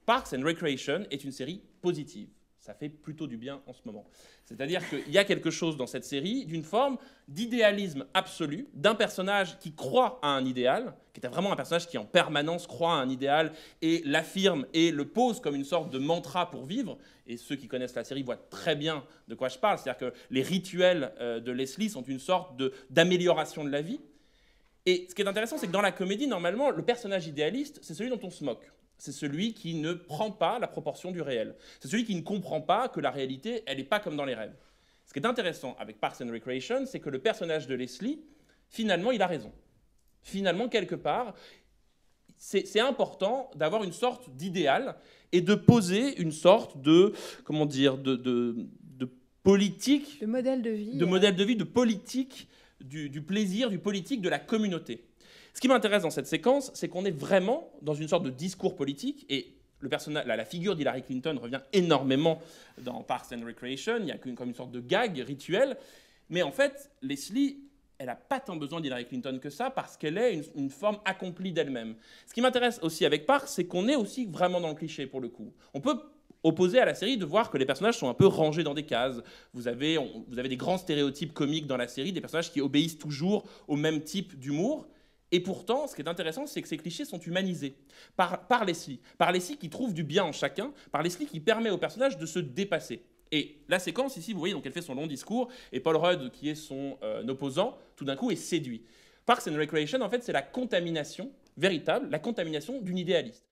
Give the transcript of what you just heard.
Parks and Recreation est une série positive. Ça fait plutôt du bien en ce moment. C'est-à-dire qu'il y a quelque chose dans cette série d'une forme d'idéalisme absolu, d'un personnage qui croit à un idéal, qui est vraiment un personnage qui en permanence croit à un idéal et l'affirme et le pose comme une sorte de mantra pour vivre. Et ceux qui connaissent la série voient très bien de quoi je parle. C'est-à-dire que les rituels de Leslie sont une sorte d'amélioration de la vie. Et ce qui est intéressant, c'est que dans la comédie, normalement, le personnage idéaliste, c'est celui dont on se moque. C'est celui qui ne prend pas la proportion du réel. C'est celui qui ne comprend pas que la réalité, elle n'est pas comme dans les rêves. Ce qui est intéressant avec Parks and Recreation, c'est que le personnage de Leslie, finalement, il a raison. Finalement, quelque part, c'est important d'avoir une sorte d'idéal et de poser une sorte de, comment dire, de politique, de modèle de vie, de politique, du plaisir, du politique de la communauté. Ce qui m'intéresse dans cette séquence, c'est qu'on est vraiment dans une sorte de discours politique, et la figure d'Hillary Clinton revient énormément dans Parks and Recreation, il y a comme une sorte de gag rituel, mais en fait, Leslie, elle n'a pas tant besoin d'Hillary Clinton que ça, parce qu'elle est une forme accomplie d'elle-même. Ce qui m'intéresse aussi avec Parks, c'est qu'on est aussi vraiment dans le cliché, pour le coup. On peut opposé à la série de voir que les personnages sont un peu rangés dans des cases. Vous avez des grands stéréotypes comiques dans la série, des personnages qui obéissent toujours au même type d'humour. Et pourtant, ce qui est intéressant, c'est que ces clichés sont humanisés par Leslie. Par Leslie qui trouve du bien en chacun, par Leslie qui permet au personnage de se dépasser. Et la séquence ici, vous voyez, donc elle fait son long discours, et Paul Rudd, qui est son opposant, tout d'un coup est séduit. Parks and Recreation, en fait, c'est la contamination véritable, la contamination d'une idéaliste.